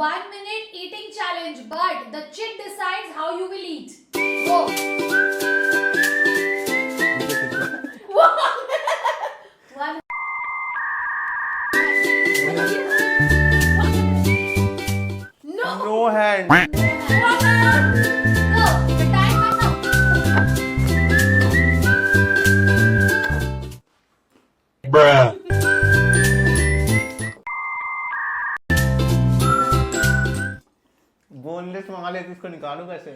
1 minute eating challenge, but the chick decides how you will eat. Go. One. No. No hand. Go. The time is up. Bruh. Boneless मंगा ले, इसको निकालू कैसे?